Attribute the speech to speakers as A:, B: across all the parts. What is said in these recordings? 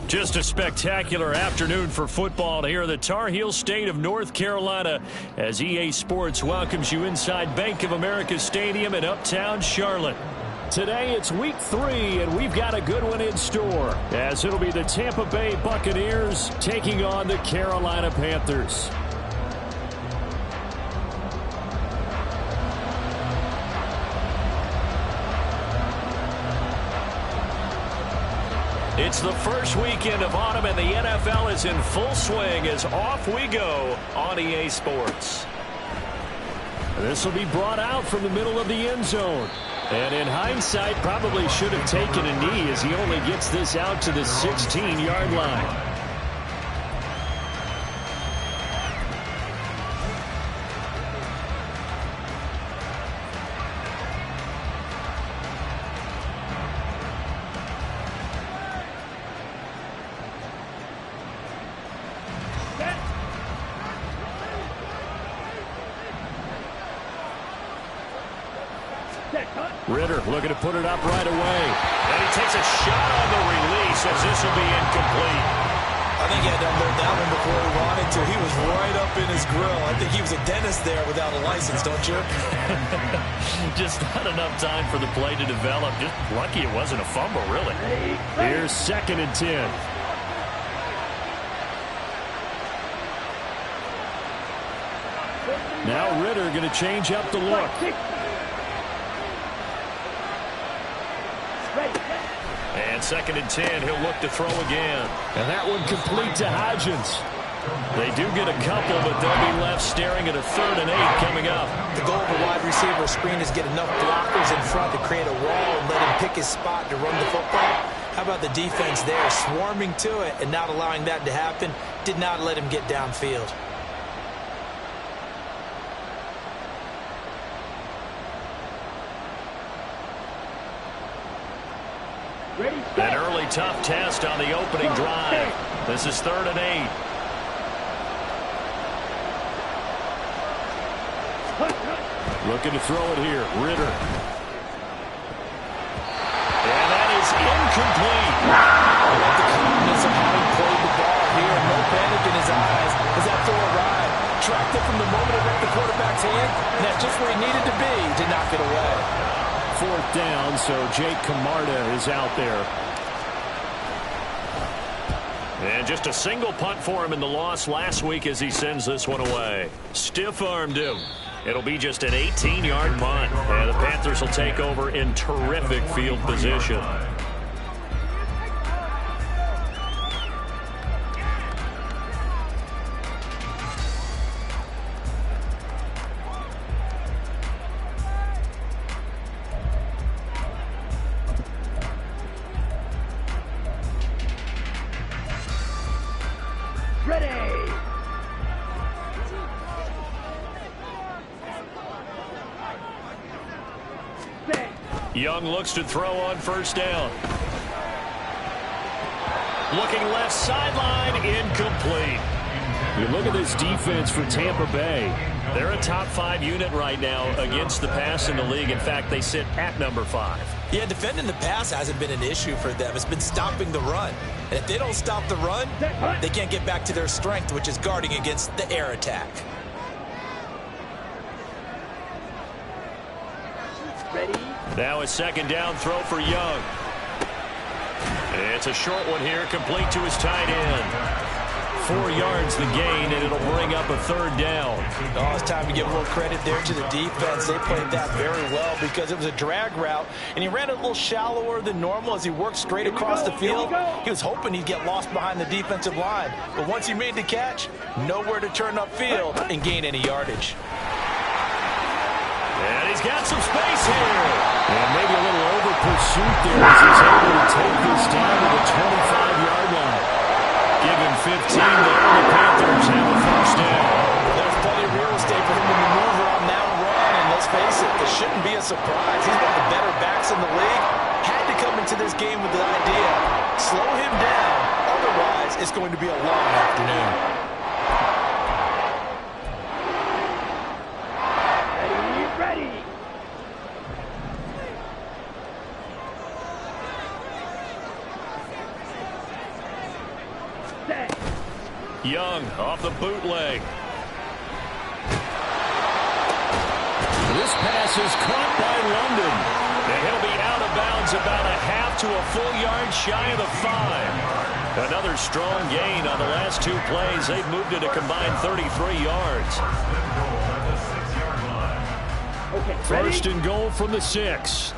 A: Just a spectacular afternoon for football here in the Tar Heel state of North Carolina as EA Sports welcomes you inside Bank of America Stadium in uptown Charlotte. Today it's week 3 and we've got a good one in store as it'll be the Tampa Bay Buccaneers taking on the Carolina Panthers. It's the first weekend of autumn and the NFL is in full swing as off we go on EA Sports. This will be brought out from the middle of the end zone. And in hindsight, probably should have taken a knee as he only gets this out to the 16-yard line. Ritter looking to put it up right away. And he takes a shot on the release as this will be incomplete.
B: I think he had to unload that one before he wanted to. He was right up in his grill. I think he was a dentist there without a license, don't you?
A: Just not enough time for the play to develop. Just lucky it wasn't a fumble, really. Here's 2nd and 10. Now Ritter going to change up the look. And 2nd and 10, he'll look to throw again. And that one complete to Hodgins. They do get a couple, but they'll be left staring at a 3rd and 8 coming up.
B: The goal of a wide receiver screen is get enough blockers in front to create a wall and let him pick his spot to run the football. How about the defense there, swarming to it and not allowing that to happen? Did not let him get downfield.
A: An early tough test on the opening drive. This is 3rd and 8. Looking to throw it here. Ritter. And that is incomplete.
B: I like the calmness of how he played the ball here. No panic in his eyes as that throw arrived. Tracked it from the moment it left the quarterback's hand. And that's just where he needed to be to knock it away.
A: 4th down, so Jake Camarda is out there. And just a single punt for him in the loss last week as he sends this one away. Stiff-armed him. It'll be just an 18-yard punt. And the Panthers will take over in terrific field position. Young looks to throw on 1st down. Looking left sideline, incomplete. You look at this defense for Tampa Bay. They're a top 5 unit right now against the pass in the league. In fact, they sit at number 5.
B: Yeah, defending the pass hasn't been an issue for them. It's been stopping the run. And if they don't stop the run, they can't get back to their strength, which is guarding against the air attack.
A: Now a 2nd down throw for Young. It's a short one here, complete to his tight end. 4 yards the gain, and it'll bring up a 3rd down.
B: Oh, it's time to give a little credit there to the defense. They played that very well because it was a drag route, and he ran a little shallower than normal as he worked straight across the field. He was hoping he'd get lost behind the defensive line, but once he made the catch, nowhere to turn upfield and gain any yardage.
A: And he's got some space here. And maybe a little over pursuit there as he's able to take this down to the 25-yard line. Give him 15 there. The Panthers have a 1st down.
B: There's plenty of real estate for him to maneuver on that run. And let's face it, this shouldn't be a surprise. He's one of the better backs in the league. Had to come into this game with the idea, slow him down. Otherwise, it's going to be a long afternoon.
A: Young off the bootleg. This pass is caught by London. And he'll be out of bounds about a half to a full yard shy of the 5. Another strong gain on the last 2 plays. They've moved it a combined 33 yards. First and goal from the 6.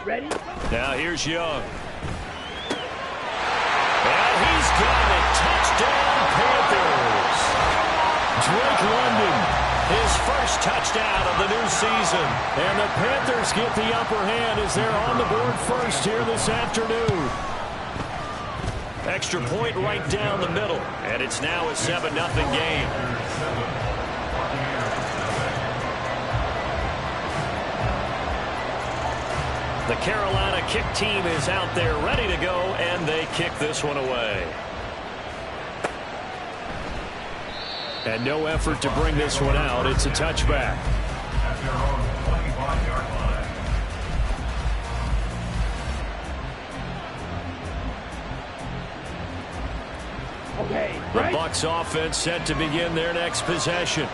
C: Ready?
A: Now here's Young. And he's got it. Touchdown, Panthers. Drake London, his first touchdown of the new season. And the Panthers get the upper hand as they're on the board first here this afternoon. Extra point right down the middle. And it's now a 7-0 game. The Carolina kick team is out there ready to go, and they kick this one away. And no effort to bring this one out. It's a touchback. The Bucs offense set to begin their next possession.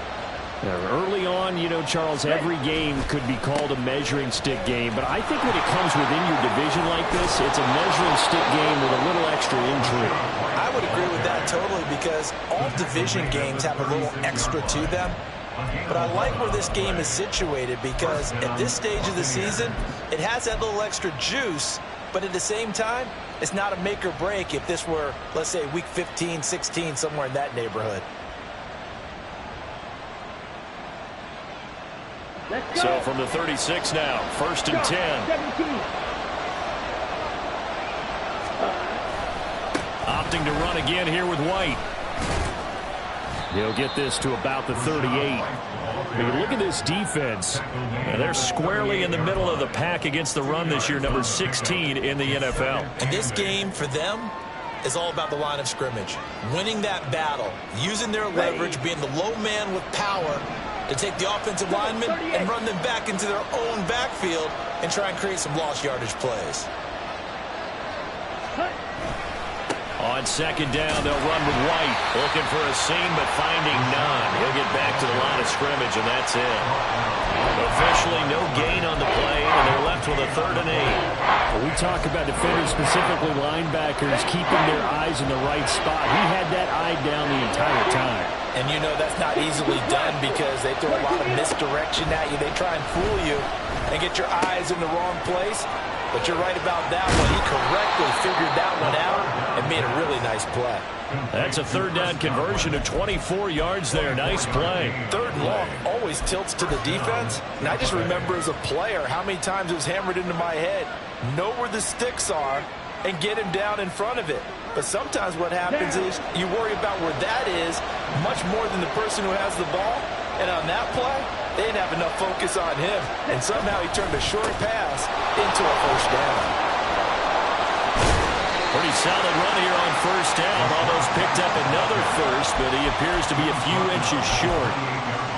A: Now, early on, you know, Charles, every game could be called a measuring stick game, but I think when it comes within your division like this, it's a measuring stick game with a little extra intrigue.
B: I would agree with that totally, because all division games have a little extra to them. But I like where this game is situated, because at this stage of the season, it has that little extra juice, but at the same time, it's not a make or break if this were, let's say, week 15, 16, somewhere in that neighborhood.
A: So from the 36 now, first and 10.
C: 17.
A: Opting to run again here with White. He'll get this to about the 38. When you look at this defense, and they're squarely in the middle of the pack against the run this year, number 16 in the NFL.
B: And this game for them is all about the line of scrimmage. Winning that battle, using their leverage, being the low man with power to take the offensive linemen and run them back into their own backfield and try and create some lost yardage plays.
A: On second down, they'll run with White. Looking for a seam, but finding none. He'll get back to the line of scrimmage, and that's it. Officially no gain on the play, and they're left with a 3rd and 8.
C: We talk about defenders, specifically linebackers, keeping their eyes in the right spot. He had that eye down the entire time.
B: And you know that's not easily done, because they throw a lot of misdirection at you. They try and fool you and get your eyes in the wrong place. But you're right about that one. He correctly figured that one out and made a really nice play.
A: That's a 3rd down conversion of 24 yards there. Nice play.
B: 3rd and long always tilts to the defense. And I just remember as a player how many times it was hammered into my head. Know where the sticks are and get him down in front of it. But sometimes what happens is you worry about where that is much more than the person who has the ball. And on that play, they didn't have enough focus on him. And somehow he turned a short pass into a 1st down.
A: Pretty solid run here on 1st down. Almost picked up another first, but he appears to be a few inches short.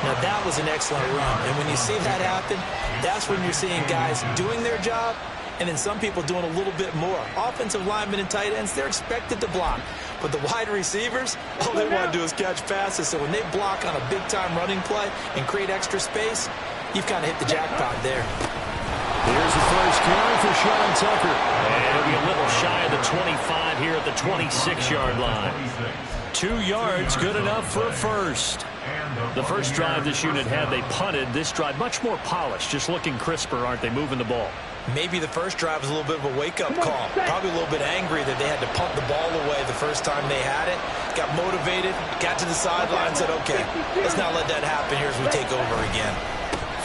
B: Now, that was an excellent run. And when you see that happen, that's when you're seeing guys doing their job, and then some people doing a little bit more. Offensive linemen and tight ends, they're expected to block. But the wide receivers, all they want to do is catch passes. So when they block on a big-time running play and create extra space, you've kind of hit the jackpot there.
A: Here's the first carry for Sean Tucker. And it'll be a little shy of the 25 here at the 26-yard line. 2 yards, good enough for a first. The first drive this unit had, they punted. This drive, much more polished, just looking crisper, aren't they, moving the ball?
B: Maybe the first drive was a little bit of a wake-up call. Probably a little bit angry that they had to punt the ball away the first time they had it. Got motivated, got to the sideline, said, okay, let's not let that happen here as we take over again.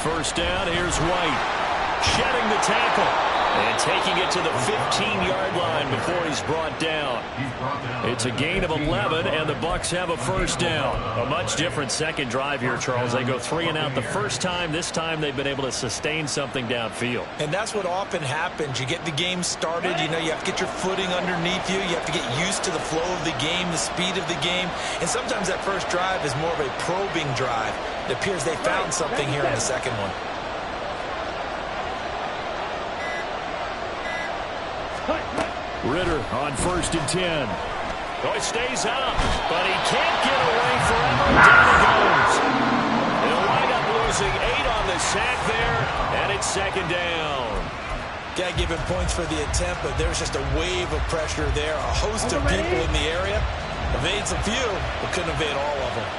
A: First down, here's White. Shedding the tackle and taking it to the 15-yard line before he's brought down. It's a gain of 11, and the Bucs have a first down. A much different second drive here, Charles. They go 3 and out the first time. This time they've been able to sustain something downfield.
B: And that's what often happens. You get the game started. You know, you have to get your footing underneath you. You have to get used to the flow of the game, the speed of the game. And sometimes that first drive is more of a probing drive. It appears they found something here in the second one.
A: Ritter on 1st and 10. Oh, he stays up, but he can't get away forever. Down he goes. They'll wind up losing 8 on the sack there, and it's 2nd down.
B: Got to give him points for the attempt, but there's just a wave of pressure there. A host of people in the area. Evades a few, but couldn't evade all of them.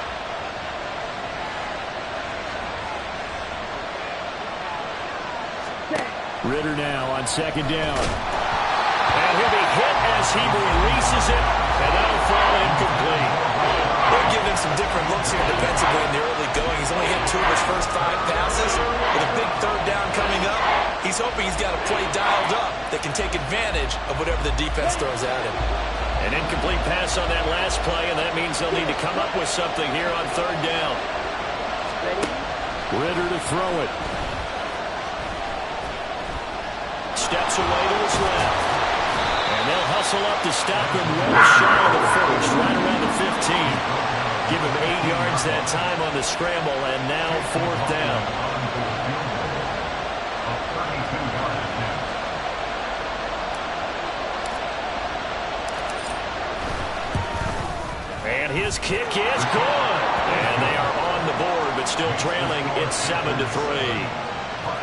A: Ritter now on 2nd down. And he'll be hit as he releases it, and that'll fall incomplete.
B: They're giving him some different looks here defensively in the early going. He's only hit 2 of his first 5 passes. With a big 3rd down coming up, he's hoping he's got a play dialed up that can take advantage of whatever the defense throws at him.
A: An incomplete pass on that last play, and that means they'll need to come up with something here on 3rd down. Ritter to throw it. Steps away to his left. And they'll hustle up to stop him well shy of the first, right around the 15. Give him 8 yards that time on the scramble, and now 4th down. And his kick is good. And they are on the board, but still trailing. It's 7-3.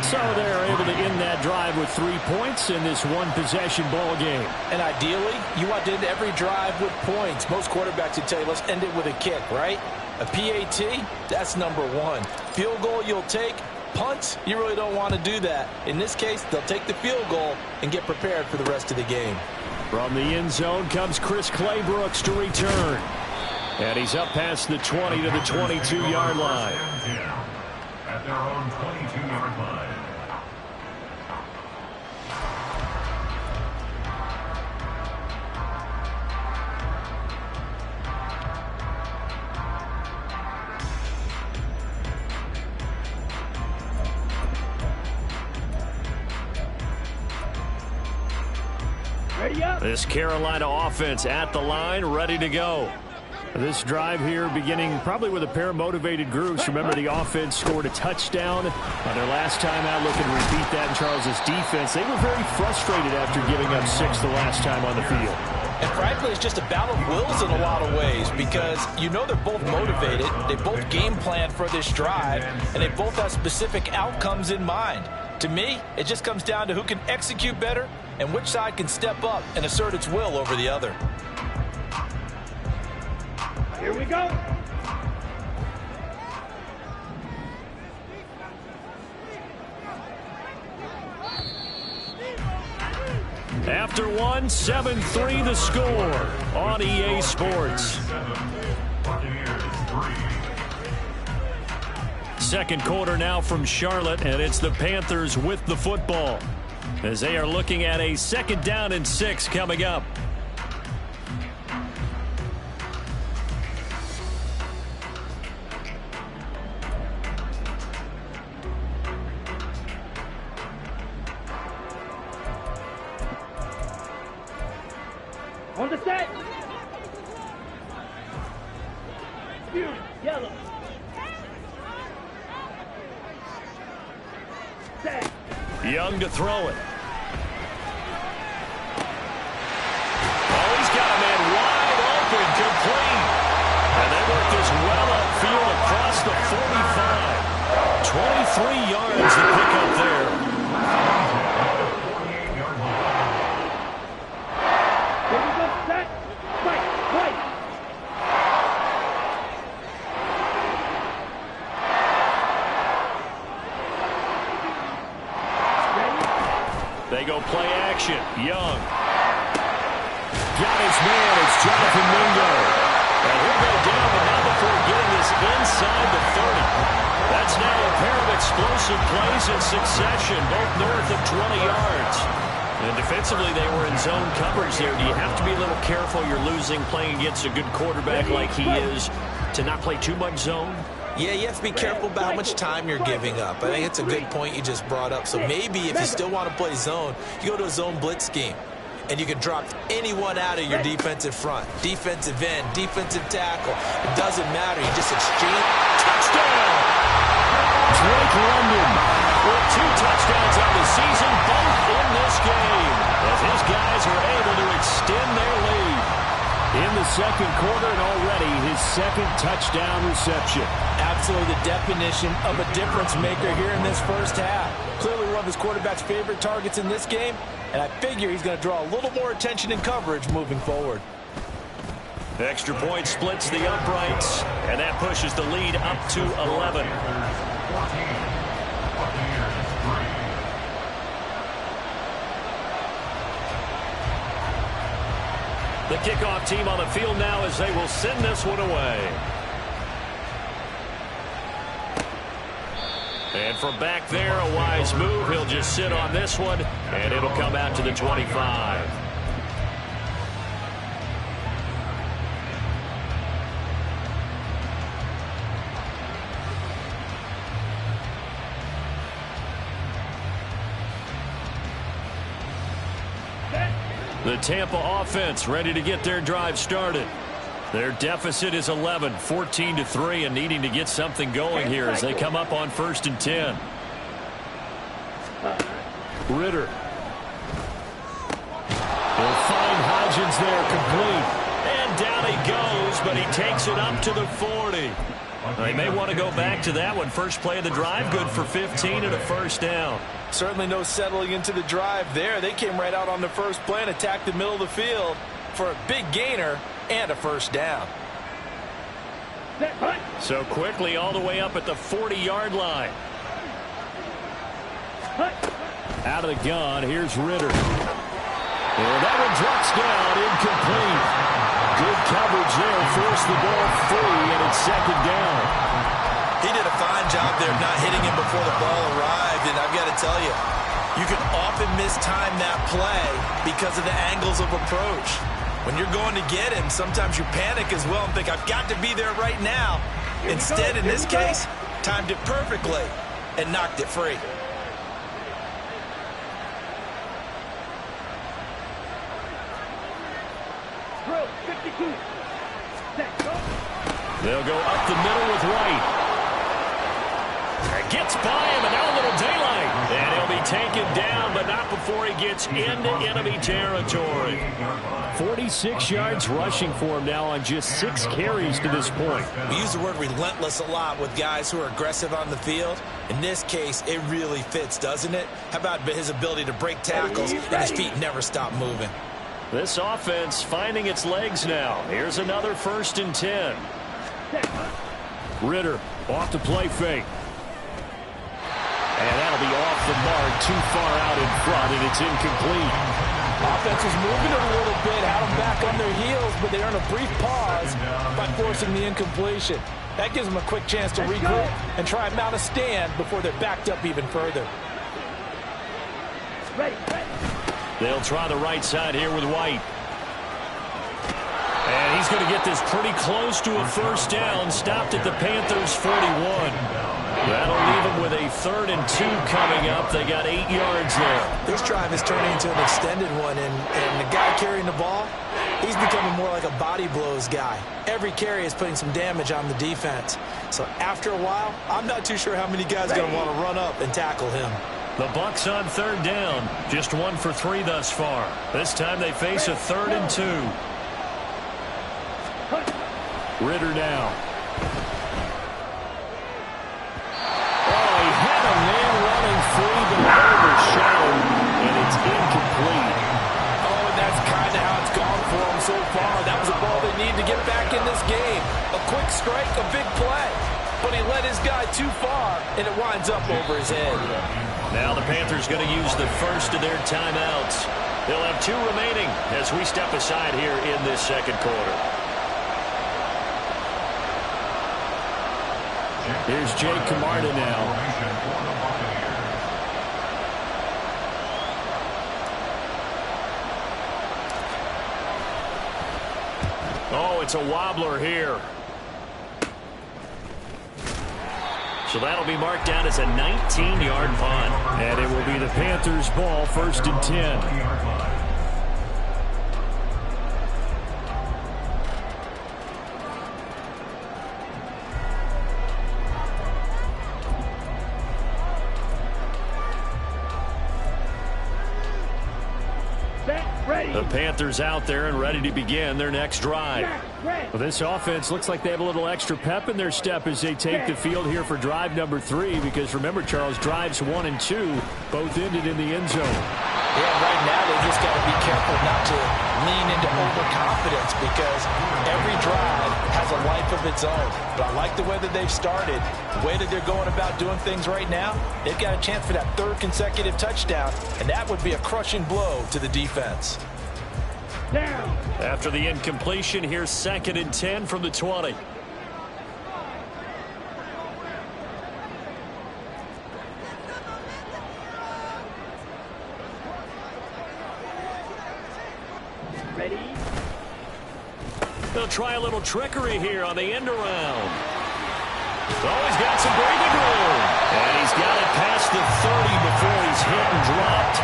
A: So they're able to end that drive with 3 points in this one-possession ball game.
B: And ideally, you want to end every drive with points. Most quarterbacks would tell you, let's end it with a kick, right? A PAT, that's number 1. Field goal you'll take. Punts, you really don't want to do that. In this case, they'll take the field goal and get prepared for the rest of the game.
A: From the end zone comes Chris Claybrooks to return. And he's up past the 20 to the 22-yard line.
D: At their own 22-yard line.
A: This Carolina offense at the line, ready to go. This drive here beginning probably with a pair of motivated groups. Remember, the offense scored a touchdown on their last time out, looking to repeat that in Charles's defense. They were very frustrated after giving up 6 the last time on the field.
B: And frankly, it's just a battle of wills in a lot of ways because you know they're both motivated. They both game plan for this drive, and they both have specific outcomes in mind. To me, it just comes down to who can execute better and which side can step up and assert its will over the other.
E: Here we go.
A: After 1, 7-3 the score on EA Sports. Second quarter now from Charlotte, and it's the Panthers with the football as they are looking at a 2nd down and 6 coming up.
E: On the set. Yellow. Set.
A: Young to throw it. Oh, he's got a man wide open, complete. And they work this well upfield across the 45. 23 yards to pick up there. They go play action. Young. Got his man. It's Jonathan Mingo. And he'll go down, but not before getting this inside the 30. That's now a pair of explosive plays in succession, both north of 20 yards. And defensively, they were in zone coverage there. Do you have to be a little careful? You're losing playing against a good quarterback like he is to not play too much zone?
B: Yeah, you have to be careful about how much time you're giving up. I think it's a good point you just brought up. So maybe if you still want to play zone, you go to a zone blitz scheme. And you can drop anyone out of your defensive front. Defensive end, defensive tackle. It doesn't matter. You just exchange. Touchdown!
A: Drake London with 2 touchdowns on the season, both in this game, as his guys are able to
C: second quarter and already his second touchdown reception.
B: Absolutely the definition of a difference maker here in this first half. Clearly one of his quarterback's favorite targets in this game, and I figure he's going to draw a little more attention and coverage moving forward.
A: Extra point splits the uprights, and that pushes the lead up to 11. The kickoff team on the field now as they will send this one away. And from back there, a wise move. He'll just sit on this one, and it'll come out to the 25. The Tampa offense ready to get their drive started. Their deficit is 11, 14-3, and needing to get something going here as they come up on 1st and 10.
C: Ritter. They'll find Hodgins there, complete.
A: And down he goes, but he takes it up to the 40. They may want to go back to that one. First play of the drive, good for 15 and a first down.
B: Certainly no settling into the drive there. They came right out on the first play and attacked the middle of the field for a big gainer and a first down.
A: So quickly all the way up at the 40-yard line.
C: Out of the gun, here's Ritter. And that one drops down, incomplete. Good coverage there, forced the ball free, and it's second down.
B: He did a fine job there not hitting him before the ball arrived, and I've got to tell you, you can often mistime that play because of the angles of approach. When you're going to get him, sometimes you panic as well and think, I've got to be there right now. Instead, in this case, timed it perfectly and knocked it free.
A: They'll go up the middle with White. Gets by him, and now a little daylight. And he'll be taken down, but not before he gets into enemy territory.
C: 46 yards rushing for him now on just 6 carries to this point.
B: We use the word relentless a lot with guys who are aggressive on the field. In this case, it really fits, doesn't it? How about his ability to break tackles and his feet never stop moving?
A: This offense finding its legs now. Here's another 1st and 10.
C: Ritter off the play fake. And that'll be off the mark, too far out in front, and it's incomplete.
B: Offense was moving it a little bit, had them back on their heels, but they earn a brief pause by forcing the incompletion. That gives them a quick chance to regroup and try and mount a stand before they're backed up even further.
A: They'll try the right side here with White. And he's going to get this pretty close to a first down, stopped at the Panthers' 41. That'll leave them with a 3rd and 2 coming up. They got 8 yards there.
B: This drive is turning into an extended one, and the guy carrying the ball, he's becoming more like a body blows guy. Every carry is putting some damage on the defense. So after a while, I'm not too sure how many guys are going to want to run up and tackle him.
A: The Bucs on 3rd down. Just 1 for 3 thus far. This time they face a 3rd and 2.
C: Ritter now. Free, but overshadowed, and it's incomplete.
B: Oh, and that's kind of how it's gone for them so far. That was a ball they need to get back in this game. A quick strike, a big play. But he led his guy too far, and it winds up over his head.
A: Now the Panthers going to use the first of their timeouts. They'll have 2 remaining as we step aside here in this second quarter.
C: Here's Jake Camarda now.
A: Oh, it's a wobbler here. So that'll be marked down as a 19-yard punt.
C: And it will be the Panthers' ball, 1st and 10.
E: Ready.
A: The Panthers out there and ready to begin their next drive.
C: Well, this offense looks like they have a little extra pep in their step as they take the field here for drive number 3, because remember, Charles, drives 1 and 2 both ended in the end zone.
B: Yeah, right now they just got to be careful not to lean into overconfidence, because every drive has a life of its own. But I like the way that they've started, the way that they're going about doing things right now. They've got a chance for that 3rd consecutive touchdown, and that would be a crushing blow to the defense.
E: Down.
A: After the incompletion, here's 2nd and 10 from the 20.
E: Ready?
A: They'll try a little trickery here on the end around. Oh, he's got some breathing room. And he's got it past the 30 before he's hit and dropped.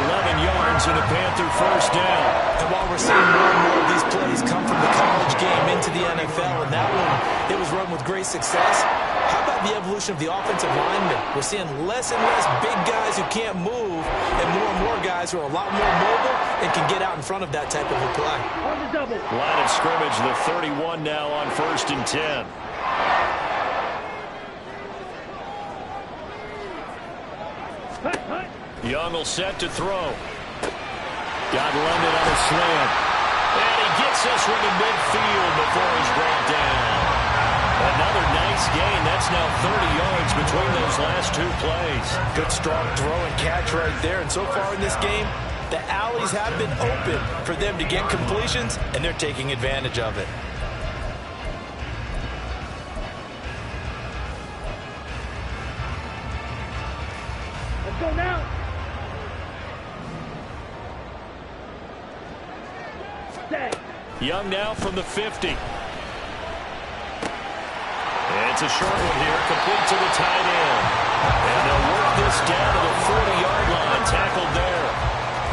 A: 11 yards and a Panther first down.
B: And while we're seeing more and more of these plays come from the college game into the NFL, and that one, it was run with great success. How about the evolution of the offensive linemen? We're seeing less and less big guys who can't move, and more guys who are a lot more mobile and can get out in front of that type of a play.
E: On the double.
A: Line of scrimmage, the 31 now on 1st and 10.
E: Hut, hut.
A: Young will set to throw. Got London on a slant. And he gets us from the midfield before he's brought down. Another nice gain. That's now 30 yards between those last 2 plays.
B: Good strong throw and catch right there. And so far in this game, the alleys have been open for them to get completions, and they're taking advantage of it.
E: Let's go now. Set.
A: Young now from the 50. And it's a short one here, complete to the tight end. And they'll work this down to the 40-yard line, tackled there.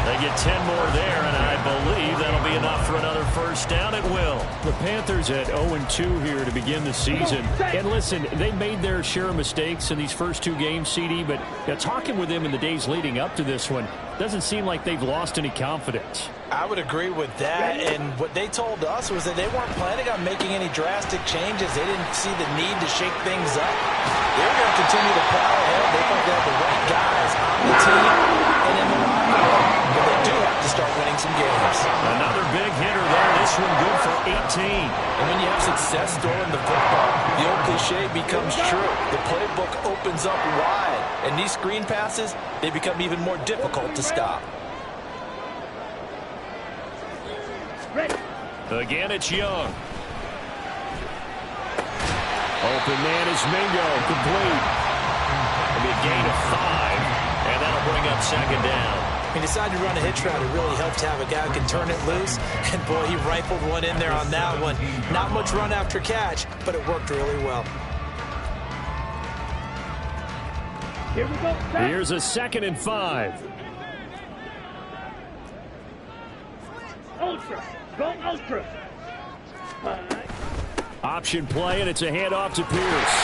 A: They get 10 more there, and I believe that'll be enough for another first down. It will.
C: The Panthers at 0-2 here to begin the season. And listen, they made their share of mistakes in these first 2 games, CD, but talking with them in the days leading up to this one, doesn't seem like they've lost any confidence.
B: I would agree with that, and what they told us was that they weren't planning on making any drastic changes. They didn't see the need to shake things up. They were going to continue to plow ahead. They thought they had the right guys on the team and in the locker room, but they do have to start winning some games.
A: Another big hitter there. This one good for 18.
B: And when you have success throwing the football, the old cliche becomes true. The playbook opens up wide, and these screen passes, they become even more difficult to stop.
E: Ready.
A: Again, it's Young.
C: Open man is Mingo, complete.
A: It'll be a gain of 5, and that'll bring up 2nd down.
B: He decided to run a hitch route. It really helped to have a guy who can turn it loose. And, boy, he rifled one in there on that one. Not much run after catch, but it worked really well.
E: Here we go. Set.
C: Here's a 2nd and 5.
E: Ultra. Go ultra.
C: Option play, and it's a handoff to Pierce.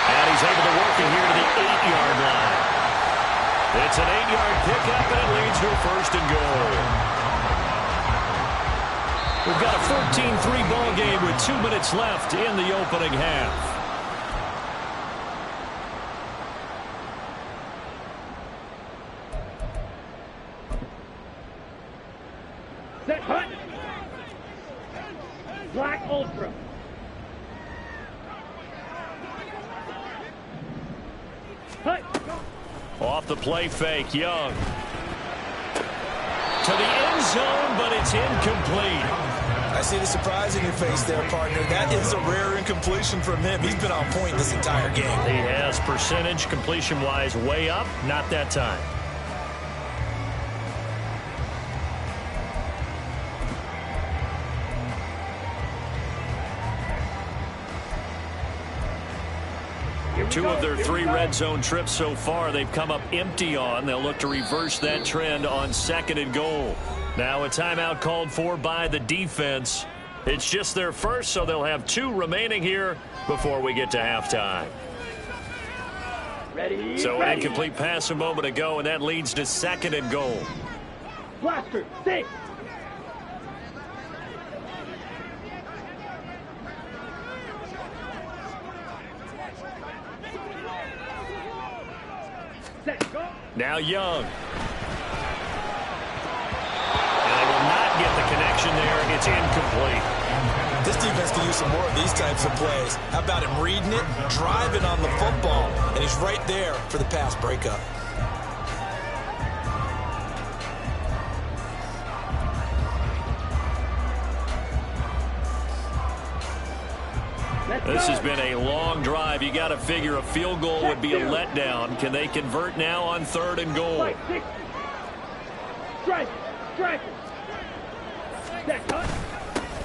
A: And he's able to work it here to the 8-yard line. It's an 8-yard pickup, and it leads to a 1st and goal. We've got a 14-3 ball game with 2 minutes left in the opening half.
E: Set. Hut. Black ultra. Hut.
A: Off the play fake, Young. To the end zone, but it's incomplete.
B: I see the surprise in your face there, partner. That is a rare incompletion from him. He's been on point this entire game.
A: He has percentage completion-wise way up, not that time. Two of their 3 red zone trips so far, they've come up empty on. They'll look to reverse that trend on 2nd and goal. Now a timeout called for by the defense. It's just their first, so they'll have 2 remaining here before we get to halftime.
E: Ready.
A: So an
E: Ready.
A: incomplete pass a moment ago, and that leads to 2nd and goal.
E: Blaster, stay. Set, go.
A: Now Young. And they will not get the connection there. It's incomplete.
B: This defense can use some more of these types of plays. How about him reading it, driving on the football, and he's right there for the pass breakup.
A: This has been a long drive. You got to figure a field goal would be a letdown. Can they convert now on 3rd and goal?
E: Strike. Set, cut.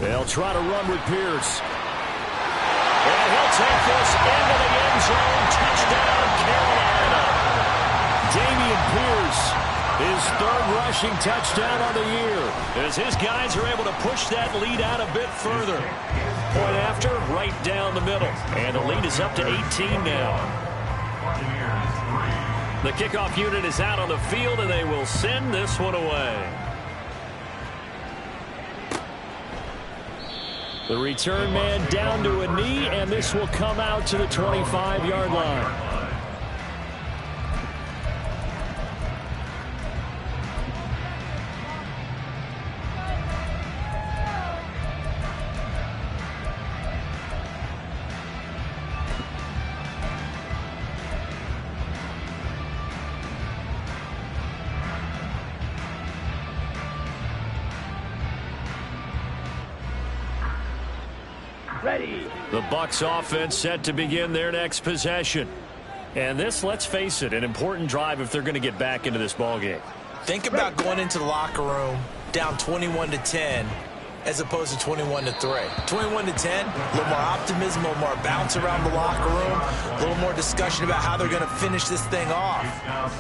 A: They'll try to run with Pierce. And he'll take this into the end zone. Touchdown, Carolina. Dameon Pierce, his 3rd rushing touchdown on the year, as his guys are able to push that lead out a bit further. Point after, right down the middle. And the lead is up to 18 now. The kickoff unit is out on the field, and they will send this one away. The return man down to a knee, and this will come out to the 25-yard line.
E: Ready.
A: The Bucs offense set to begin their next possession. And this, let's face it, an important drive if they're going to get back into this ballgame.
B: Think about going into the locker room down 21-10 as opposed to 21-3. 21-10, a little more optimism, a little more bounce around the locker room, a little more discussion about how they're going to finish this thing off.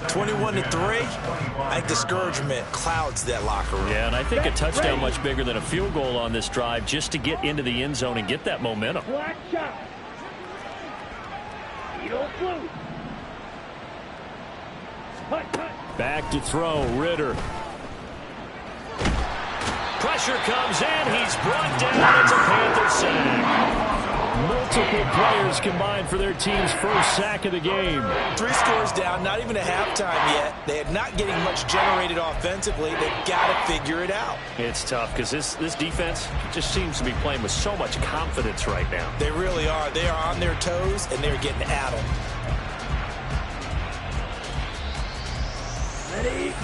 B: 21-3, I think discouragement clouds that locker room.
A: Yeah, and I think a touchdown much bigger than a field goal on this drive just to get into the end zone and get that momentum.
E: Black shot. Eagle blue. Cut.
A: Back to throw, Ritter. Pressure comes in. He's brought down. It's a Panther sack. Multiple players combined for their team's first sack of the game.
B: 3 scores down, not even a halftime yet. They are not getting much generated offensively. They've got to figure it out.
A: It's tough because this defense just seems to be playing with so much confidence right now.
B: They really are. They are on their toes, and they're getting at them.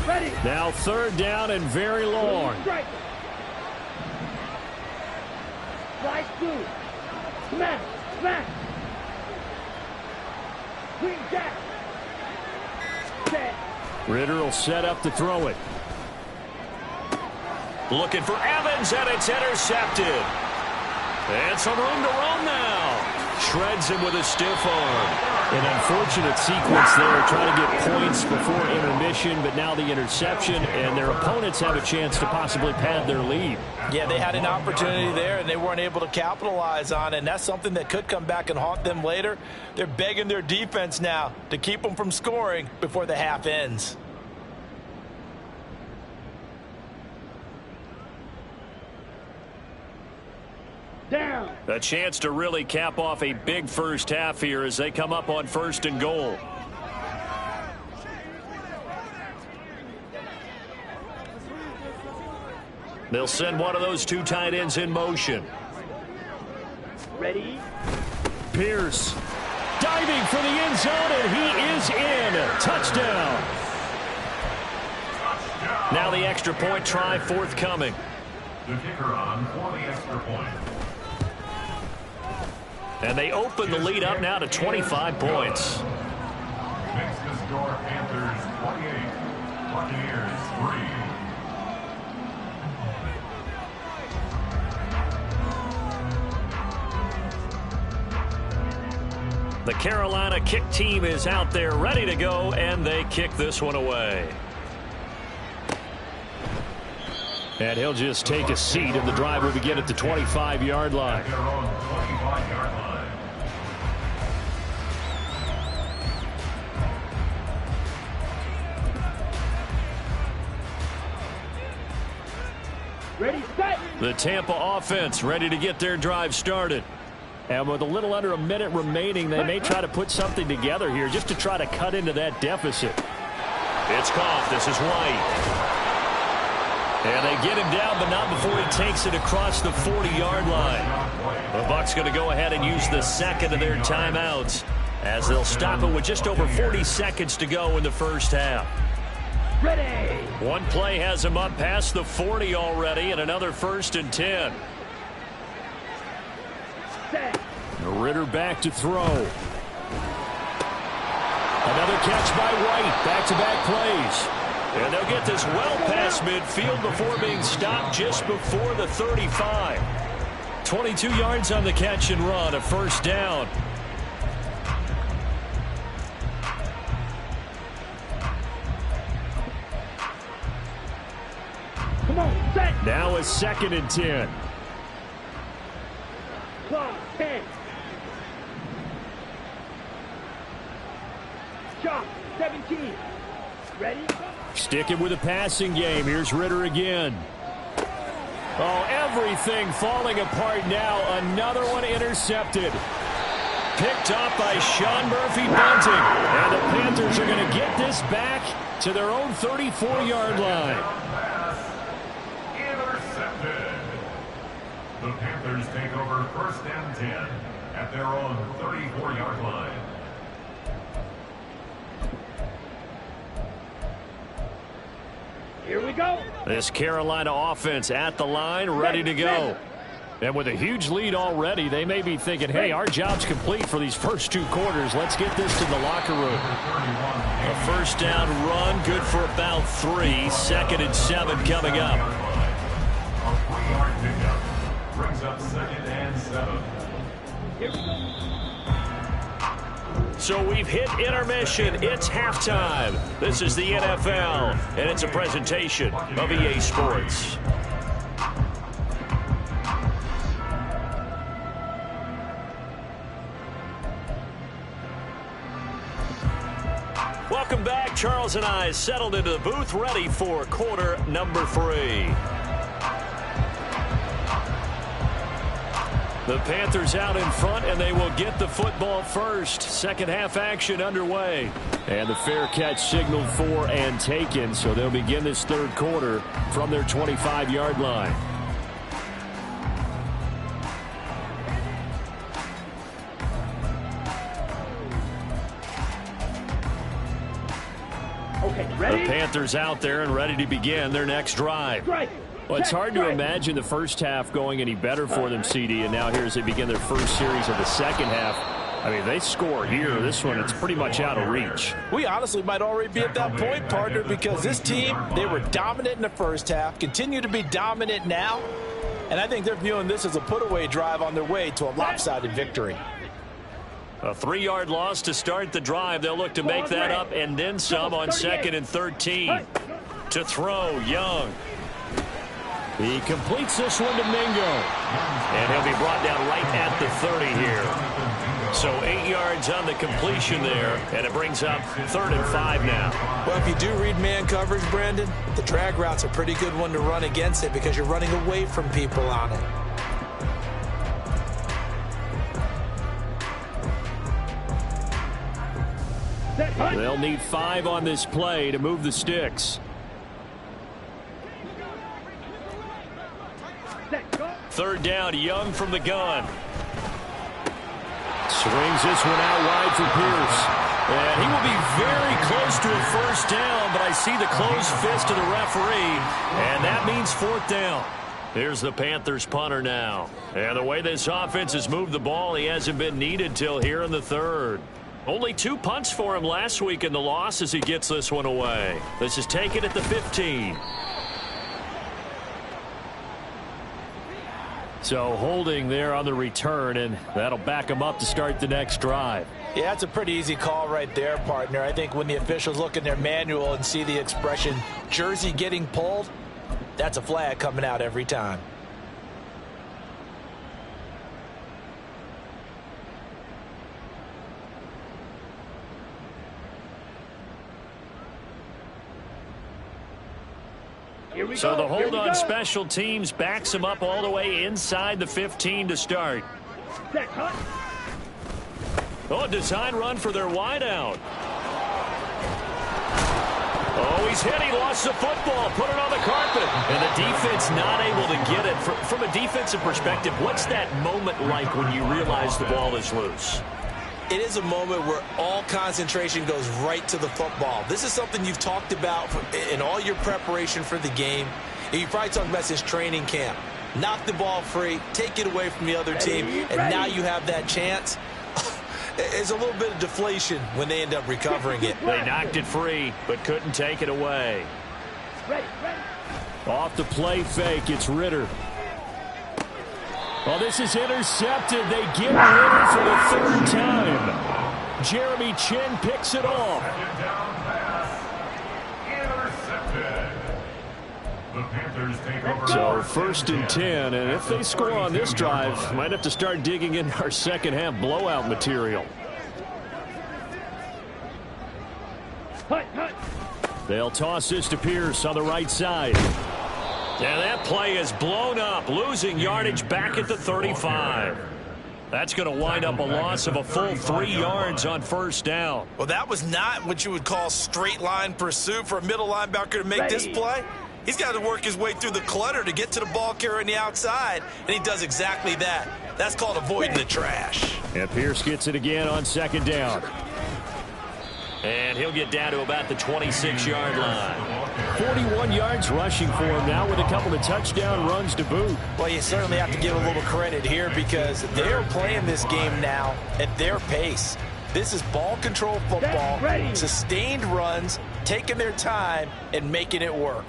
E: Ready.
A: Now 3rd down and very long.
E: Strike. Slide through. Smash. Green jack. Set.
A: Ritter will set up to throw it. Looking for Evans, and it's intercepted. And some room to run now. Shreds him with a stiff arm. An unfortunate sequence there, trying to get points before intermission, but now the interception, and their opponents have a chance to possibly pad their lead.
B: Yeah, they had an opportunity there, and they weren't able to capitalize on it, and that's something that could come back and haunt them later. They're begging their defense now to keep them from scoring before the half ends.
E: Down.
A: A chance to really cap off a big first half here as they come up on 1st and goal. They'll send one of those 2 tight ends in motion.
E: Ready.
A: Pierce diving for the end zone, and he is in. Touchdown. Now the extra point try forthcoming.
D: The kicker on for the extra point.
A: And they open the lead up now to 25 points.
D: Makes the score Panthers 28, Buccaneers 3.
A: The Carolina kick team is out there ready to go, and they kick this one away. And he'll just take a seat, and the drive will begin at the 25-yard line.
D: Their own 25-yard line.
E: Ready, set.
A: The Tampa offense ready to get their drive started. And with a little under a minute remaining, they may try to put something together here just to try to cut into that deficit. It's Goff. This is White. And they get him down, but not before he takes it across the 40-yard line. The Bucs going to go ahead and use the second of their timeouts as they'll stop it with just over 40 seconds to go in the first half.
E: Ready.
A: One play has him up past the 40 already, and another 1st and 10.
E: Set.
A: Ritter back to throw. Another catch by White. Back-to-back plays. And they'll get this well past midfield before being stopped just before the 35. 22 yards on the catch and run, a 1st down.
E: Come on, set.
A: Now a 2nd and 10.
E: Clock, 10. Shot, 17. Ready?
A: Sticking with a passing game. Here's Ritter again. Oh, everything falling apart now. Another one intercepted. Picked up by Sean Murphy Bunting. And the Panthers are going to get this back to their own 34-yard line.
D: Intercepted. The Panthers take over 1st and 10 at their own 34-yard line.
E: Here we go.
A: This Carolina offense at the line, ready to go. And with a huge lead already, they may be thinking, hey, our job's complete for these first 2 quarters. Let's get this to the locker room. A 1st down run, good for about 3. 2nd and 7 coming up.
D: A 3-yard pickup brings up 2nd and 7.
E: Here we go.
A: So we've hit intermission. It's halftime. This is the NFL, and it's a presentation of EA Sports. Welcome back. Charles and I settled into the booth, ready for quarter number 3. The Panthers out in front, and they will get the football first. Second half action underway. And the fair catch signaled for and taken, so they'll begin this 3rd quarter from their 25-yard line.
E: Okay, ready?
A: The Panthers out there and ready to begin their next drive.
E: Strike.
A: Well, it's hard to imagine the first half going any better for them, CD, and now here as they begin their first series of the second half. I mean, they score here. This one, it's pretty much out of reach.
B: We honestly might already be at that point, partner, because this team, they were dominant in the first half, continue to be dominant now, and I think they're viewing this as a put-away drive on their way to a lopsided victory.
A: A 3-yard loss to start the drive. They'll look to make that up and then some on 2nd and 13. To throw, Young. He completes this one to Mingo. And he'll be brought down right at the 30 here. So 8 yards on the completion there, and it brings up 3rd and 5 now.
B: Well, if you do read man coverage, Brandon, the drag route's a pretty good one to run against it because you're running away from people on it.
A: They'll need 5 on this play to move the sticks. 3rd down, Young from the gun. Swings this one out wide for Pierce. And he will be very close to a 1st down, but I see the closed fist of the referee, and that means 4th down. Here's the Panthers punter now. And the way this offense has moved the ball, he hasn't been needed till here in the 3rd. Only 2 punts for him last week in the loss as he gets this one away. This is taken at the 15. So holding there on the return, and that'll back him up to start the next drive.
B: Yeah, that's a pretty easy call right there, partner. I think when the officials look in their manual and see the expression jersey getting pulled, that's a flag coming out every time.
A: So the hold on special teams backs him up all the way inside the 15 to start.
E: Set, cut.
A: Oh, design run for their wideout. Oh, he's hit. He lost the football. Put it on the carpet. And the defense not able to get it. From a defensive perspective, what's that moment like when you realize the ball is loose?
B: It is a moment where all concentration goes right to the football. This is something you've talked about in all your preparation for the game. And you probably talked about since training camp. Knock the ball free, take it away from the other team, and now you have that chance. It's a little bit of deflation when they end up recovering it.
A: They knocked it free, but couldn't take it away.
E: Ready.
A: Off the play fake, it's Ritter. Well, this is intercepted. They get Ritter for the third time. Jeremy Chin picks it off.
D: Second down pass. Intercepted. The Panthers take over.
A: So first and 10, and if they score on this drive, might have to start digging in our second half blowout material.
E: Hut.
A: They'll toss this to Pierce on the right side. And that play is blown up, losing yardage back at the 35. That's going to wind up a loss of a full 3 yards on first down.
B: Well, that was not what you would call straight line pursuit for a middle linebacker to make this play. He's got to work his way through the clutter to get to the ball carrier on the outside, and he does exactly that. That's called avoiding the trash.
A: And Pierce gets it again on second down. And he'll get down to about the 26-yard line. 41 yards rushing for him now with a couple of touchdown runs to boot.
B: Well, you certainly have to give a little credit here because they're playing this game now at their pace. This is ball control football, sustained runs, taking their time, and making it work.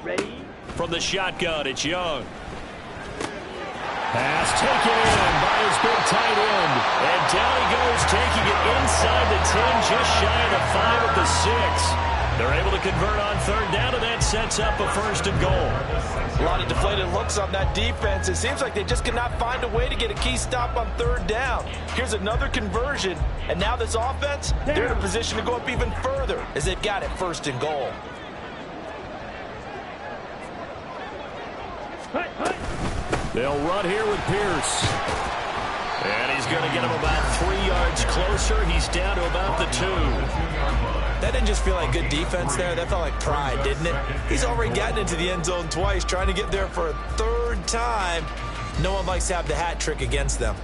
E: Ready.
A: From the shotgun, it's Young. Pass taken in by his big tight end. And down he goes, taking it inside the 10, just shy of the 5 of the 6. They're able to convert on third down, and that sets up a first and goal.
B: A lot of deflated looks on that defense. It seems like they just cannot find a way to get a key stop on third down. Here's another conversion, and now this offense, they're in a position to go up even further as they've got it first and goal.
E: Hut.
A: They'll run here with Pierce. And he's going to get him about 3 yards closer. He's down to about the 2.
B: That didn't just feel like good defense there. That felt like pride, didn't it? He's already gotten into the end zone twice, trying to get there for a third time. No one likes to have the hat trick against them.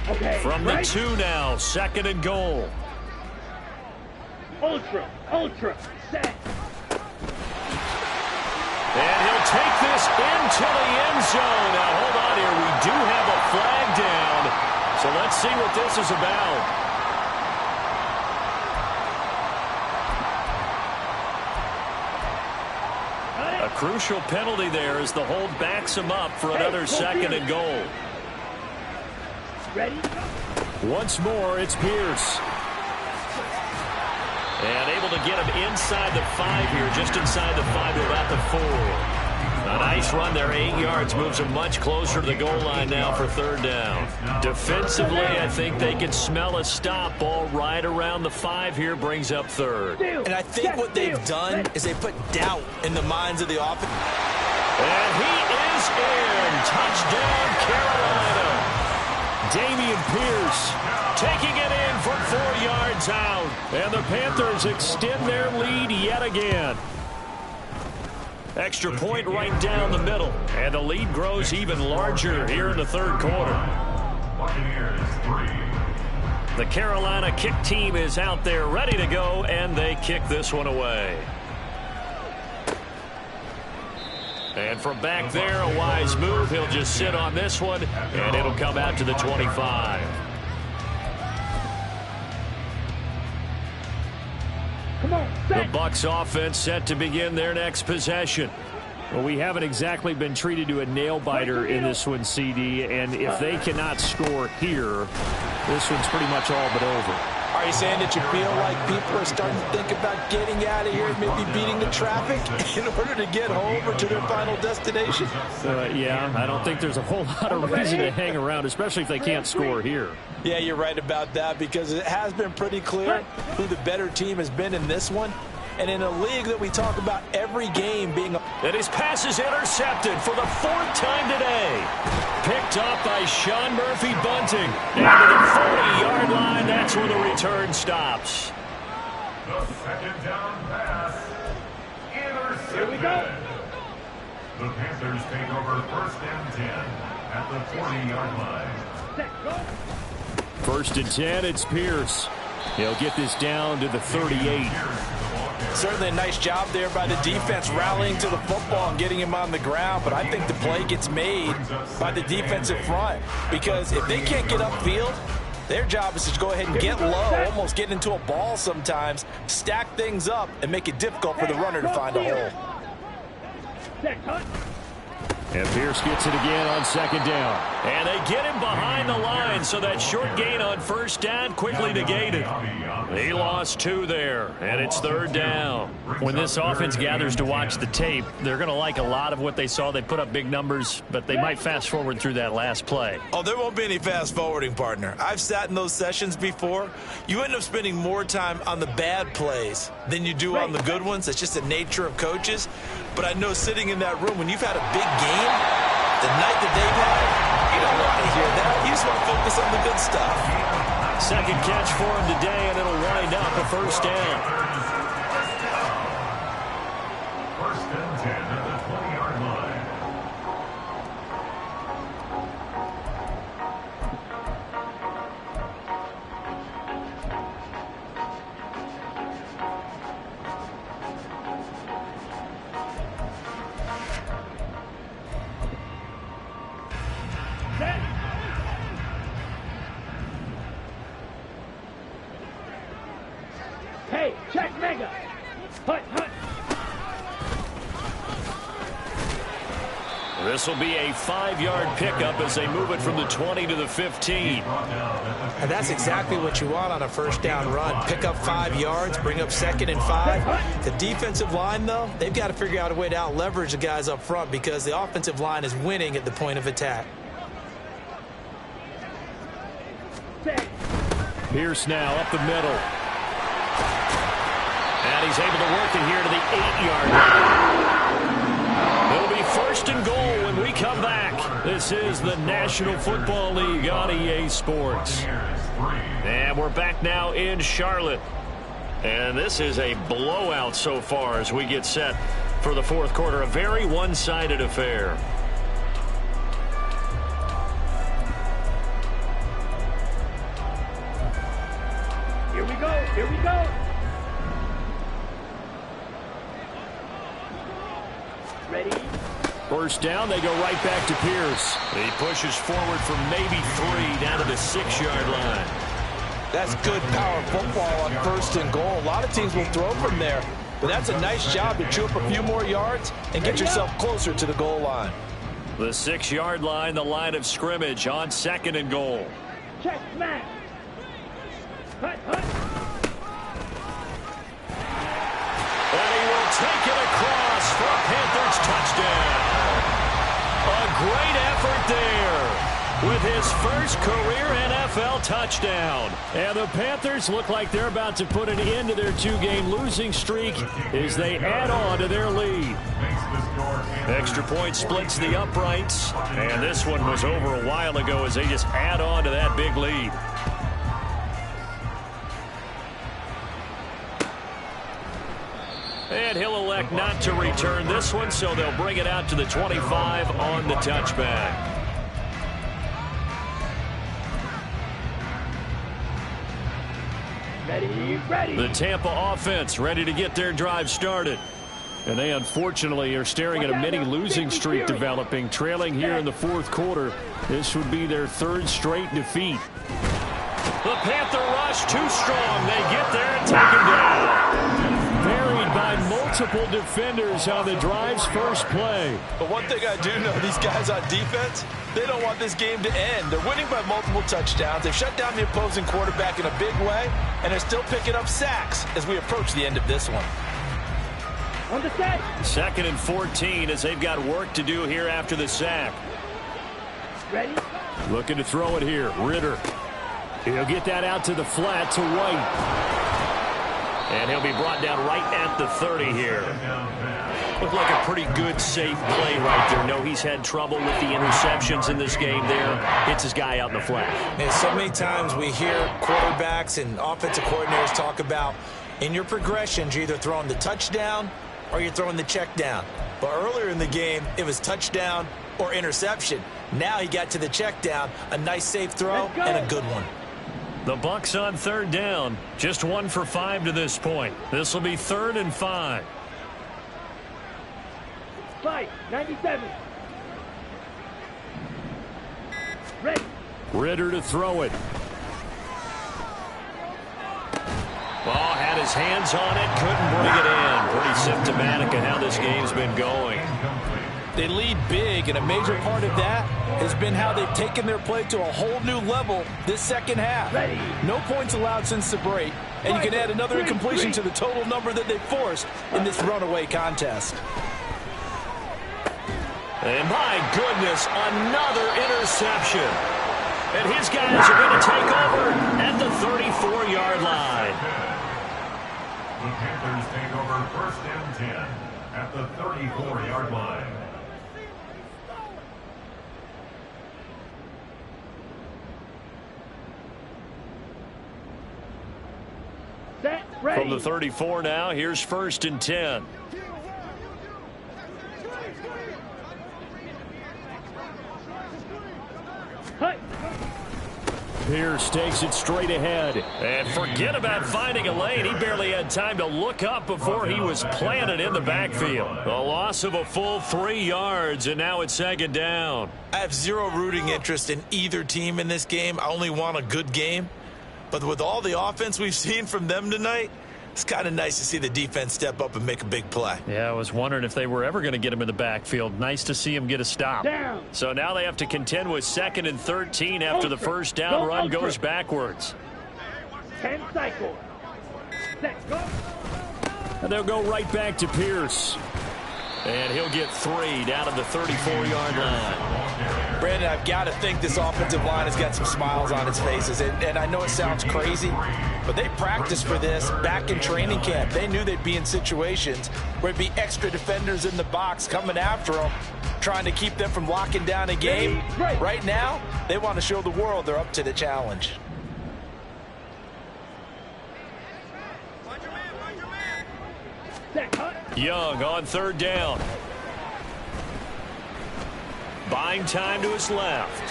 E: Okay.
A: From the 2 now, second and goal.
E: Ultra, set.
A: And he'll take this into the end zone. Now, hold on here. We do have a flag down. So let's see what this is about. A crucial penalty there as the hold backs him up for another second and goal.
E: Ready.
A: Once more, it's Pierce. And able to get him inside the 5 here, just inside the 5 to about the 4. A nice run there, 8 yards, moves him much closer to the goal line now for third down. Defensively, I think they can smell a stop. Ball right around the 5 here, brings up third.
B: And I think what they've done is they put doubt in the minds of the offense.
A: And he is in. Touchdown, Carolina. Damian Pierce taking it in from 4 yards out. And the Panthers extend their lead yet again. Extra point right down the middle. And the lead grows even larger here in the third quarter.
D: Buccaneers 3.
A: The Carolina kick team is out there ready to go, and they kick this one away. And from back there, a wise move. He'll just sit on this one, and it'll come out to the 25.
E: Come on,
A: The
E: set.
A: Bucs offense set to begin their next possession. Well, we haven't exactly been treated to a nail-biter in this one, CD, and if they cannot score here, this one's pretty much all but over.
B: All Are you saying that you feel like people are starting to think about getting out of here, maybe beating the traffic in order to get home or to their final destination?
C: Yeah, I don't think there's a whole lot of reason to hang around, especially if they can't score here.
B: Yeah, you're right about that, because it has been pretty clear who the better team has been in this one. And in a league that we talk about every game being
A: And his pass is intercepted for the 4th time today. Picked up by Sean Murphy Bunting. Down to the 40-yard line. That's where the return stops.
D: The second down pass. Intercepted.
E: Here we go.
D: The Panthers take over 1st and 10 at the 40-yard line.
E: Set, go.
C: 1st and 10, it's Pierce. He'll get this down to the 38.
B: certainly a nice job there by the defense rallying to the football and getting him on the ground. But I think the play gets made by the defensive front, because if they can't get upfield, their job is to go ahead and get low, almost get into a ball sometimes, stack things up, and make it difficult for the runner to find a hole.
C: And Pierce gets it again on 2nd down.
A: And they get him behind the line, so that short gain on 1st down quickly negated. He lost 2 there, and it's 3rd down.
C: When this offense gathers to watch the tape, they're going to like a lot of what they saw. They put up big numbers, but they might fast forward through that last play.
B: Oh, there won't be any fast forwarding, partner. I've sat in those sessions before. You end up spending more time on the bad plays than you do on the good ones. It's just the nature of coaches. But I know sitting in that room, when you've had a big game, the night that they've had, you don't want to hear that. You just want to focus on the good stuff.
A: 2nd catch for him today, and it'll wind up a 1st down.
D: 1st and 10 at the 20-yard line.
E: Hey, check mega. Hut, hut.
A: This will be a 5-yard pickup as they move it from the 20 to the 15.
B: And that's exactly what you want on a 1st down run. Pick up 5 yards, bring up 2nd and 5. The defensive line, though, they've got to figure out a way to out-leverage the guys up front, because the offensive line is winning at the point of attack.
C: Pierce now up the middle.
A: And he's able to work it here to the 8-yard line. It'll be 1st and goal when we come back. This is the National Football League on EA Sports. And we're back now in Charlotte. And this is a blowout so far as we get set for the 4th quarter. A very one-sided affair.
E: Here we go. Here we go. Ready?
C: 1st down, they go right back to Pierce.
A: He pushes forward for maybe 3 down to the 6-yard line.
B: That's good power football on 1st and goal. A lot of teams will throw from there, but that's a nice job to chew up a few more yards and get yourself closer to the goal line.
A: The 6-yard line, the line of scrimmage on 2nd and goal.
E: Check smack. Hut, hut.
A: And he will take it across for a Panthers touchdown. A great effort there with his first career NFL touchdown.
C: And the Panthers look like they're about to put an end to their 2-game losing streak as they add on to their lead.
A: Extra point splits the uprights, and this one was over a while ago as they just add on to that big lead. And he'll elect not to return this one, so they'll bring it out to the 25 on the touchback.
E: Ready, ready.
A: The Tampa offense ready to get their drive started.
C: And they unfortunately are staring at a mini losing streak developing, trailing here in the 4th quarter. This would be their 3rd straight defeat.
A: The Panther rush too strong. They get there and take him down.
C: Buried by multiple multiple defenders on the drive's first play.
B: But one thing I do know, these guys on defense, they don't want this game to end. They're winning by multiple touchdowns. They've shut down the opposing quarterback in a big way, and they're still picking up sacks as we approach the end of this one.
E: On the set.
A: 2nd and 14 as they've got work to do here after the sack.
E: Ready?
C: Looking to throw it here. Ritter. He'll get that out to the flat to White.
A: And he'll be brought down right at the 30 here. Looked like a pretty good, safe play right there. No, he's had trouble with the interceptions in this game there. Hits his guy out in the flat.
B: And so many times we hear quarterbacks and offensive coordinators talk about in your progressions, you're either throwing the touchdown or you're throwing the check down. But earlier in the game, it was touchdown or interception. Now he got to the check down, a nice safe throw and a good one.
A: The Bucs on 3rd down. Just 1 for 5 to this point. This will be 3rd and 5.
E: 97. Ready.
C: Ritter to throw it.
A: Ball had his hands on it, couldn't bring it in. Pretty symptomatic of how this game's been going.
B: They lead big, and a major part of that has been how they've taken their play to a whole new level this second half.
E: Ready.
B: No points allowed since the break, and you can add another incompletion to the total number that they forced in this runaway contest.
A: And my goodness, another interception. And his guys are going to take over at the 34-yard line.
D: The Panthers take over 1st and 10 at the 34-yard line.
E: Set. Ready.
A: From the 34 now, here's 1st and 10.
E: Hut.
C: Pierce takes it straight ahead.
A: And forget about finding a lane. He barely had time to look up before he was planted in the backfield. A loss of a full 3 yards, and now it's 2nd down.
B: I have zero rooting interest in either team in this game. I only want a good game. But with all the offense we've seen from them tonight, it's kind of nice to see the defense step up and make a big play.
A: Yeah, I was wondering if they were ever going to get him in the backfield. Nice to see him get a stop.
E: Down.
A: So now they have to contend with 2nd and 13 after the first down run goes backwards.
E: 10 cycle. Set. Go.
C: And they'll go right back to Pierce.
A: And he'll get 3 down at the 34-yard line.
B: Brandon, I've got to think this offensive line has got some smiles on its faces. And I know it sounds crazy, but they practiced for this back in training camp. They knew they'd be in situations where there'd be extra defenders in the box coming after them, trying to keep them from locking down a game. Right now, they want to show the world they're up to the challenge.
E: Set. Hut.
A: Young on 3rd down. Buying time to his left.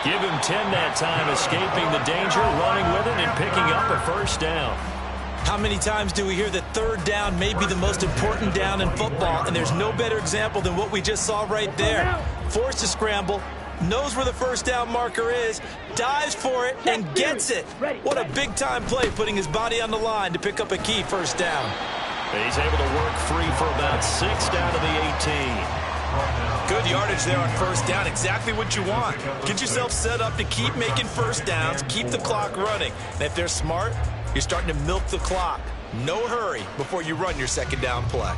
A: Give him 10 that time, escaping the danger, running with it, and picking up a 1st down.
B: How many times do we hear that 3rd down may be the most important down in football, and there's no better example than what we just saw right there. Forced to scramble, knows where the 1st down marker is, dives for it, and gets it. What a big-time play, putting his body on the line to pick up a key 1st down.
A: He's able to work free for about 6 down to the 18.
B: Good yardage there on 1st down. Exactly what you want. Get yourself set up to keep making 1st downs, keep the clock running. And if they're smart, you're starting to milk the clock. No hurry before you run your 2nd down play.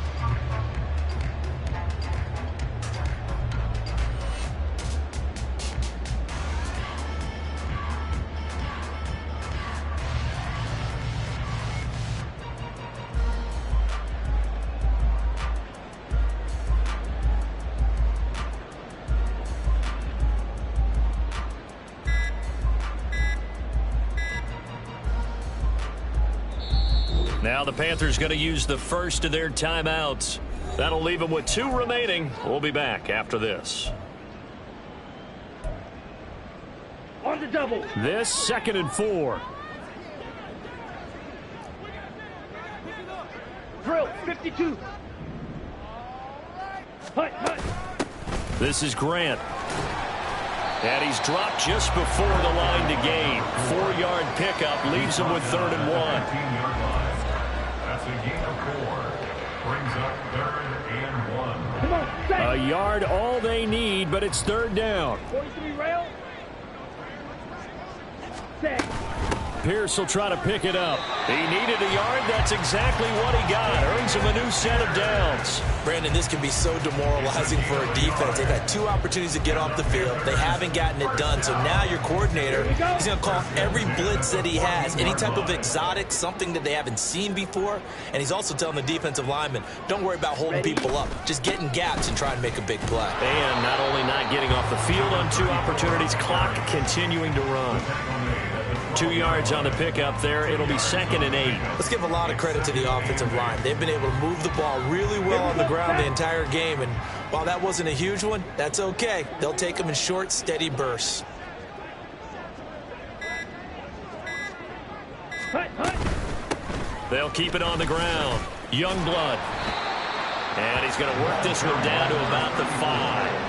A: Now the Panthers going to use the first of their timeouts. That'll leave them with 2 remaining. We'll be back after this.
E: On the double.
C: This 2nd and 4.
E: Drill. 52. Hut. Hut.
A: This is Grant. And he's dropped just before the line to gain. 4-yard pickup leaves him with 3rd and 1.
D: That's a gain of 4. Brings
C: A yard all they need, but it's third down.
E: 43 rail. Set.
C: Pierce will try to pick it up. He needed a yard. That's exactly what he got. Earns him a new set of downs.
B: Brandon, this can be so demoralizing for a defense. They've had 2 opportunities to get off the field. They haven't gotten it done. So now your coordinator is going to call every blitz that he has, any type of exotic, something that they haven't seen before. And he's also telling the defensive lineman, don't worry about holding people up. Just get in gaps and try and make a big play.
A: And not only not getting off the field on 2 opportunities, clock continuing to run. 2 yards on the pickup there. It'll be 2nd and 8.
B: Let's give a lot of credit to the offensive line. They've been able to move the ball really well on the ground the entire game. And while that wasn't a huge one, that's okay. They'll take them in short, steady bursts.
A: They'll keep it on the ground. Youngblood. And he's going to work this one down to about the 5.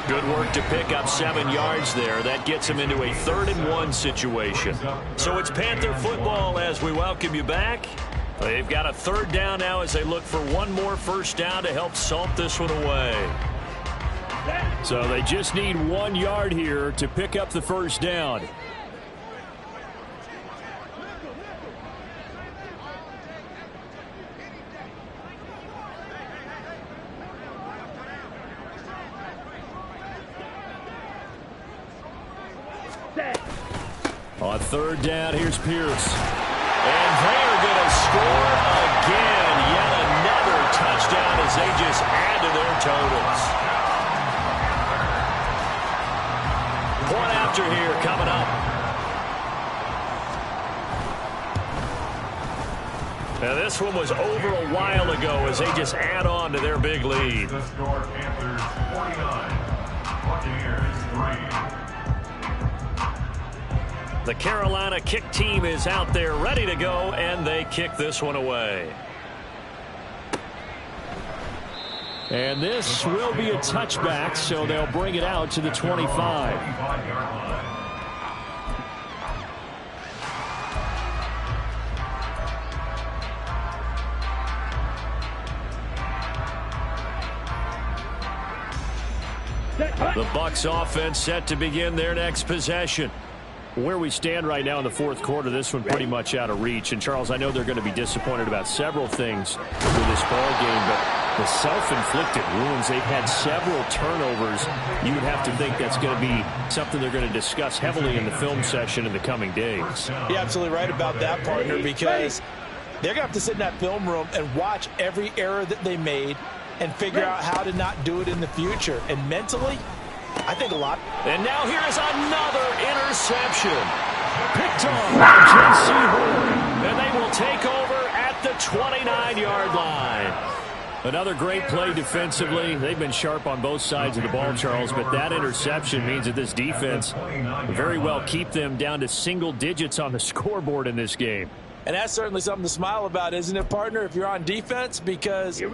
A: Good work to pick up 7 yards there. That gets him into a 3rd and 1 situation. So it's Panther football as we welcome you back. They've got a 3rd down now as they look for one more first down to help salt this one away.
C: So they just need 1 yard here to pick up the first down. On 3rd down, here's Pierce.
A: And they're going to score again. Yet another touchdown as they just add to their totals. Point after here coming up. Now this one was over a while ago as they just add on to their big lead.
D: The score, Panthers 49, Buccaneers 3.
A: The Carolina kick team is out there ready to go, and they kick this one away.
C: And this will be a touchback, so they'll bring it out to the 25. The Bucs offense set to begin their next possession. Where we stand right now in the 4th quarter, this one pretty much out of reach. And, Charles, I know they're going to be disappointed about several things with this ball game, but the self-inflicted wounds, they've had several turnovers. You would have to think that's going to be something they're going to discuss heavily in the film session in the coming days.
B: You're absolutely right about that, partner, because they're going to have to sit in that film room and watch every error that they made and figure out how to not do it in the future. And mentally, I think a lot.
A: And now here's another interception. Picked off by J.C. Horn. And they will take over at the 29-yard line. Another great play defensively. They've been sharp on both sides of the ball, Charles, but that interception means that this defense will very well keep them down to single digits on the scoreboard in this game.
B: And that's certainly something to smile about, isn't it, partner, if you're on defense? Because your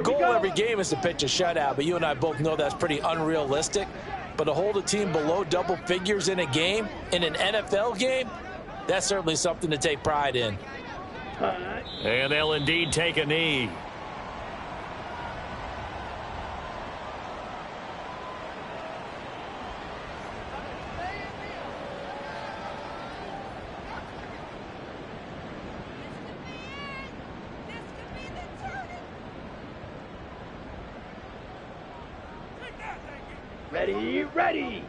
B: goal every game is to pitch a shutout, but you and I both know that's pretty unrealistic. But to hold a team below double figures in a game, in an NFL game, that's certainly something to take pride in.
A: And they'll indeed take a knee.
E: Ready.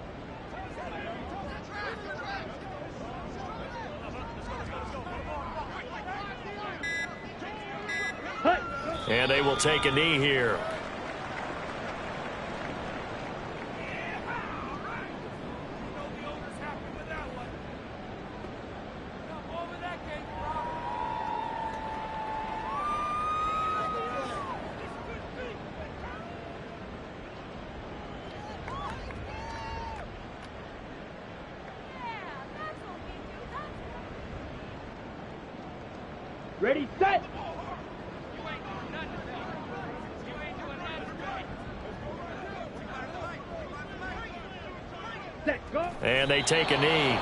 A: And they will take a knee here.
E: Ready, set. Set, go.
A: And they take a knee.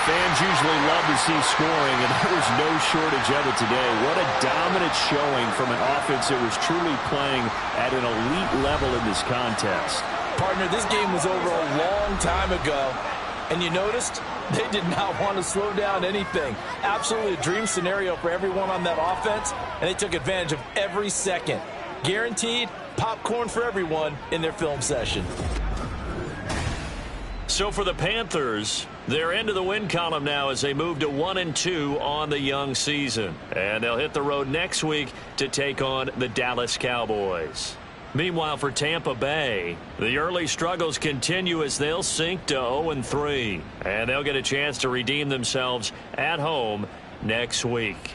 C: fans usually love to see scoring, and there was no shortage of it today. What a dominant showing from an offense that was truly playing at an elite level in this contest.
B: Partner, this game was over a long time ago, and you noticed they did not want to slow down anything. Absolutely a dream scenario for everyone on that offense, and they took advantage of every second. Guaranteed popcorn for everyone in their film session.
A: So for the Panthers, they're into the win column now as they move to 1-2 on the young season. And they'll hit the road next week to take on the Dallas Cowboys. Meanwhile, for Tampa Bay, the early struggles continue as they'll sink to 0-3. And they'll get a chance to redeem themselves at home next week.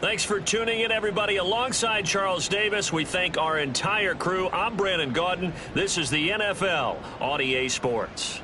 A: Thanks for tuning in, everybody. Alongside Charles Davis, we thank our entire crew. I'm Brandon Gaudin. This is the NFL on EA Sports.